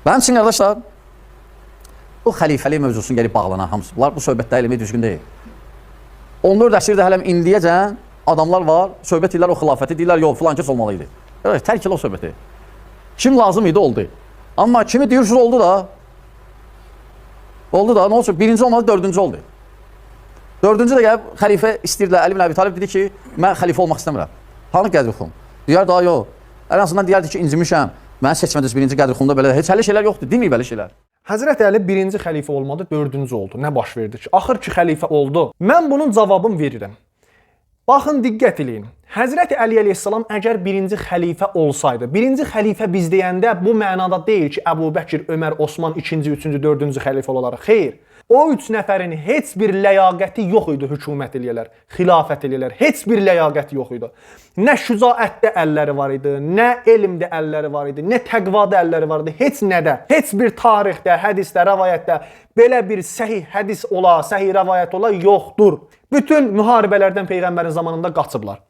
Mənim üçün qardaşlar, bu xəlifəlik mövzusuna gəlib bağlanan hamısı. Bunlar bu söhbətdə eləmək düzgün deyil. 14 əsrdə hələm indiyəcən adamlar var, söhbət edirlər o xilafəti, deyirlər, yox, filan kəs olmalı idi. Evet, tərk elə o söhbəti. Kim lazım idi, oldu. Amma kimi deyirsiniz, oldu da. Oldu da, nə olsun, birinci olmadı, dördüncü oldu. Dördüncü də gəlib, xəlifə istəyirlər, Əli ibn Əbi Talib dedi ki, mən xəlifə olmaq istəmirəm. Hanı Qədirxum? Deyər, daha yox. Ən azından deyərdi ki, incimişəm, mən seçmədiniz birinci Qədirxumda belə, heç hələ şeylər yoxdur, deməyib belə şeylər. Həzrət Əli birinci xəlifə olmadı, dördüncü oldu. Nə baş verdi ki? Axır ki, xəlifə oldu. Mən bunun cavabını verirəm. Baxın, diqqət eləyin. Həzrət Əli əleyhissalam əgər birinci xəlifə olsaydı, birinci xəlifə biz deyəndə bu mənada deyil ki, Əbu Bəkir, Ömər, Osman ikinci, üçüncü, dördüncü xəlifə olaraq. Xeyr. O üç nəfərin heç bir ləyaqəti yox idi hökumət eləyələr, xilafət eləyələr. Heç bir ləyaqəti yox idi. Nə şücaətdə əlləri var idi, nə elmdə əlləri var idi, nə təqvada əlləri var idi, heç nədə. Heç bir tarixdə, hədisdə, rəvayətdə belə bir səhih hədis ola, səhih rəvayət ola yoxdur. Bütün müharibələrdən Peyğəmbərin zamanında qaçıblar.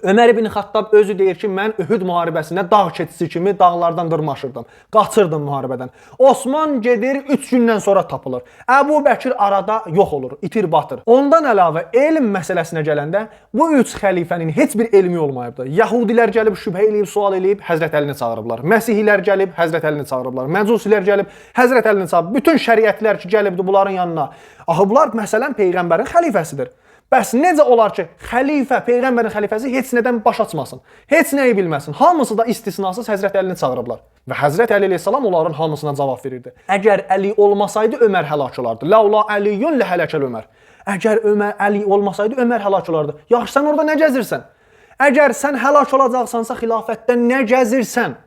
Ömər ibn Xattab özü deyir ki, mən Uhud müharibəsində dağ keçisi kimi dağlardan dırmaşırdım. Qaçırdım müharibədən. Osman gedir 3 gündən sonra tapılır. Əbu Bəkir arada yox olur, itir batır. Ondan əlavə elm məsələsinə gələndə bu 3 xəlifənin heç bir elmi olmayıbdı. Yahudilər gəlib şübhə eləyib, sual eləyib Həzrət Əlini çağırıblar. Məsihilər gəlib Həzrət Əlini çağırıblar. Məcusilər gəlib Həzrət Əlini çağırıblar. Bütün şəriətlər ki, gəlibdi bunların yanına. Axı bunlar məsələn Peyğəmbərin xəlifəsidir. Bəs necə olar ki, xəlifə, Peyğəmbərin xəlifəsi heç nədən baş açmasın, heç nəyi bilməsin. Hamısı da istisnasız Həzrət Əlini çağırıblar. Və Həzrət Əli əleyhissalam onların hamısına cavab verirdi. Əgər Əli olmasaydı, Ömər həlak olardı. Ləula Əliyun ləhələkəl Ömər. Əgər Əli olmasaydı, Ömər həlak olardı. Yaxşı, sən orada nə gəzirsən? Əgər sən həlak olacaqsansa xilafətdə nə gəzirsən?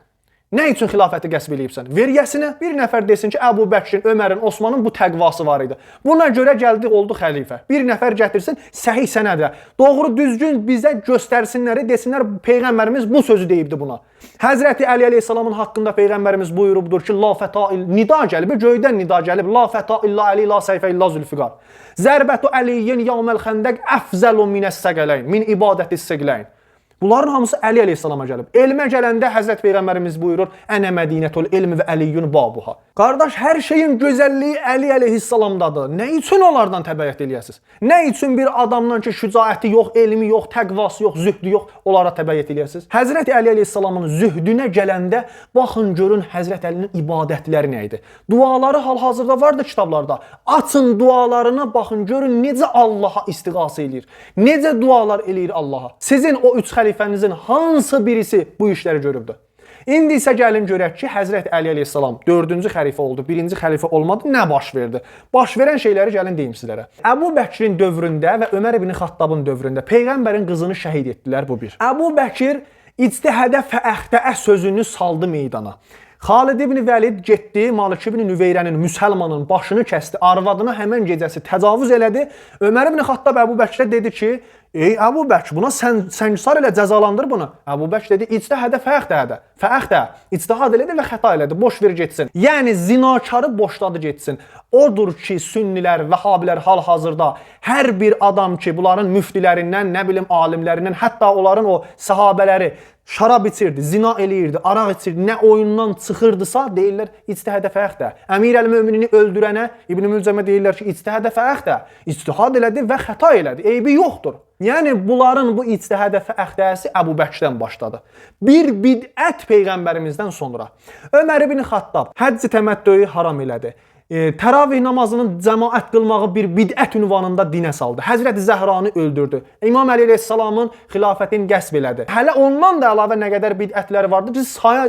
Nə üçün xilafəti qəsb eləyibsən? Veriyəsinə bir nəfər desin ki, Əbu Bəkirin, Ömərin, Osmanın bu təqvası var idi. Buna görə gəldi, oldu xəlifə. Bir nəfər gətirsin, səhih sənədə. Doğru, düzgün bizə göstərsinlər, desinlər, Peyğəmbərimiz bu sözü deyibdi buna. Həzrəti Əli əleyhissalamın haqqında Peyğəmbərimiz buyurubdur ki, la fətail, nida gəlib, göydən nida gəlib, la fəta illa Əli, la səyfə illa zülfiqar. Zərbətu Əliyyin yavməl xəndəq əfzəlu minəs səqələyn, min ibadətis səqləyn. Bunların hamısı Əli əleyhissalama gəlib. Elmə gələndə Həzrət Peyğəmbərimiz buyurur, Ənə mədinətül elmi və Əliyyun babuha. Qardaş, hər şeyin gözəlliyi Əli əleyhissalamdadır. Nə üçün onlardan təbəyyət eləyəsiniz? Nə üçün bir adamdan ki, şücaəti yox, elmi yox, təqvası yox, zühdü yox, onlara təbəyyət eləyəsiniz? Həzrət Əli əleyhissalamın zühdünə gələndə, baxın, görün Həzrət Əlinin ibadətləri nə idi? Duaları hal-hazırda vardı kitablarda. Açın dualarına, baxın, görün necə Allaha istiğası eləyir. Necə dualar eləyir Allaha. Sizin o üç xəlifənizin hansı birisi bu işləri görübdür? İndi isə gəlin görək ki, Həzrət Əli əleyhissalam 4-cü xəlifə oldu, 1-ci xəlifə olmadı, nə baş verdi? Baş verən şeyləri gəlin deyim sizlərə. Əbu Bəkirin dövründə və Ömər ibn Xattabın dövründə Peyğəmbərin qızını şəhid etdilər bu bir. Əbu Bəkir ictihədə fəəxtəə sözünü saldı meydana. Xalid ibn Vəlid getdi, Malik ibn Nüveyrənin, müsəlmanın başını kəsdi, arvadına həmən gecəsi təcavüz elədi. Ömər ibn Xattab Əbu Bəkirə dedi ki, ey Əbu Bəkir, buna səngüsar elə cəzalandır bunu. Əbu Bəkir dedi, ictihədə fəəxtəə, ictihad elədi və xəta elədi, boş ver getsin. Yəni zinakarı boşladı getsin. Odur ki, sünnilər, vəhabilər hal-hazırda hər bir adam ki, bunların müftilərindən, nə bilim alimlərindən, hətta onların o sahabələri şarab içirdi, zina eləyirdi, araq içirdi, nə oyundan çıxırdısa, deyirlər, ictihədə fəəxtə. Əmir əl-möminini öldürənə İbn-i Mülcəmə deyirlər ki, ictihədə fəəxtə. İctihad elədi və xəta elədi, eybi yoxdur. Yəni, bunların bu ictihədə fəəxtəsi Əbu Bəkirdən başladı. Bir bidət Peyğəmbərimizdən sonra. Ömər ibn Xattab həcc-i təməttüyü haram elədi. Təravih namazının cəmaət qılmağı bir bidət ünvanında dinə saldı. Həzrət Zəhranı öldürdü. İmam Əli əleyhissalamın xilafətini qəsb elədi. Hələ ondan da əlavə nə qədər bidətləri vardı ki,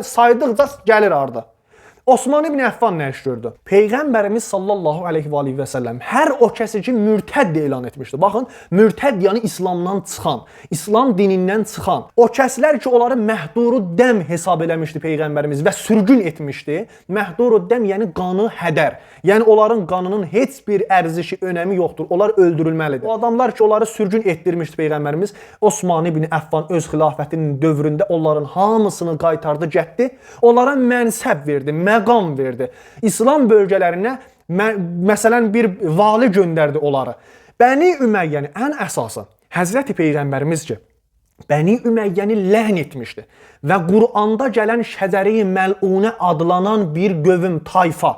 saydıqca gəlir ardı. Osman ibn Əffan nə iş gördü? Peyğəmbərimiz sallallahu aleyhi və səlləm hər o kəsi ki, mürtəd elan etmişdi. Baxın, mürtəd yəni İslamdan çıxan, İslam dinindən çıxan. O kəslər ki, onları məhduru dəm hesab eləmişdi Peyğəmbərimiz və sürgün etmişdi. Məhduru dəm yəni qanı hədər. Yəni onların qanının heç bir ərzişi, önəmi yoxdur. Onlar öldürülməlidir. O adamlar ki, onları sürgün etdirmişdi Peyğəmbərimiz. Osman ibn Əffan öz xilafətinin dövründə onların hamısını qaytardı, getdi. Onlara mənsəb verdi, məqam verdi. İslam bölgələrinə məsələn bir vali göndərdi onları. Bəni Üməyyəni ən əsası Həzrəti Peyğəmbərimiz ki, Bəni Üməyyəni ləğn etmişdi və Quranda gələn şəcəri məlunə adlanan bir qövm tayfa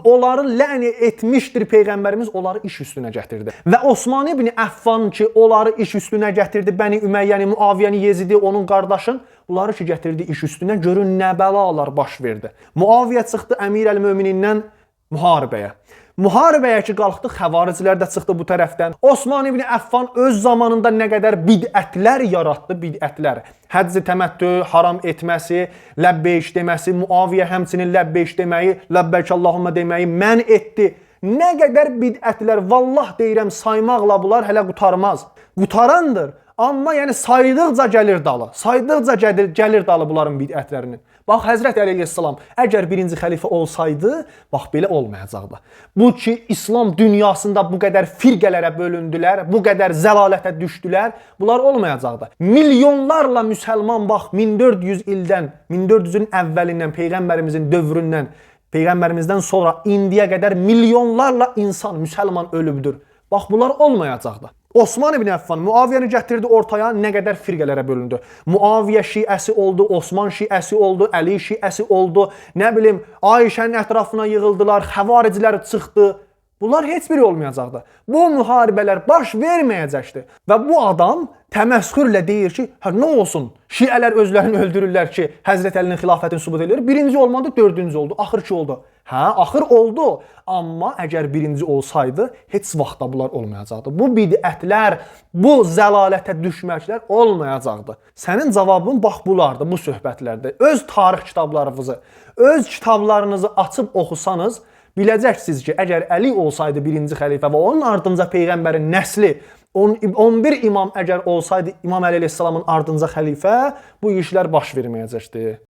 onları lə'n etmişdir Peyğəmbərimiz, onları iş üstünə gətirdi. Və Osman ibn Əffan ki, onları iş üstünə gətirdi, Bəni Üməyyəni, Muaviyyəni, Yezidi, onun qardaşın, onları ki, gətirdi iş üstünə, görün nə bəlalar baş verdi. Muaviyyə çıxdı Əmir əl-Möminindən müharibəyə. Müharibəyə ki, qalxdı, xəvaricilər də çıxdı bu tərəfdən. Osman ibn Əffan öz zamanında nə qədər bidətlər yaratdı, bidətlər. Həcc təməttü, haram etməsi, ləbbeyş deməsi, Muaviyyə həmçinin ləbbeyş deməyi, ləbbeyk Allahumma deməyi mən etdi. Nə qədər bidətlər, vallah deyirəm, saymaqla bunlar hələ qutarmaz. Qutarandır. Amma yəni saydıqca gəlir dalı. Saydıqca gəlir dalı bunların bidətlərinin. Bax Həzrət Əli əleyhissalam əgər birinci xəlifə olsaydı, bax belə olmayacaqdı. Bu ki İslam dünyasında bu qədər firqələrə bölündülər, bu qədər zəlalətə düşdülər, bunlar olmayacaqdı. Milyonlarla müsəlman bax 1400 ildən, 1400-ün əvvəlindən Peyğəmbərimizin dövründən, Peyğəmbərimizdən sonra indiyə qədər milyonlarla insan müsəlman ölübdür. Bax bunlar olmayacaqdı. Osman ibn Əffan Muaviyyəni gətirdi ortaya, nə qədər firqələrə bölündü. Muaviyyə şiəsi oldu, Osman şiəsi oldu, Əli şiəsi oldu, nə bilim Ayşənin ətrafına yığıldılar, xəvaricilər çıxdı. Bunlar heç biri olmayacaqdı. Bu müharibələr baş verməyəcəkdi. Və bu adam təməssürlə deyir ki, nə olsun? Şiələr özlərini öldürürlər ki, Həzrət Əlinin xilafətini sübut edir. Birinci olmadı, dördüncü oldu, axırki oldu. Axır oldu. Amma əgər birinci olsaydı, heç vaxtda bunlar olmayacaqdı. Bu bidətlər, bu zəlalətə düşməklər olmayacaqdı. Sənin cavabın bax bulardı, bu söhbətlərdə. Öz tarix kitablarınızı, öz kitablarınızı açıb oxusanız, biləcəksiniz ki, əgər Əli olsaydı birinci xəlifə və onun ardınca Peyğəmbərin nəsli 11 imam əgər olsaydı İmam Əli əleyhissalamın ardınca xəlifə, bu işlər baş verməyəcəkdi.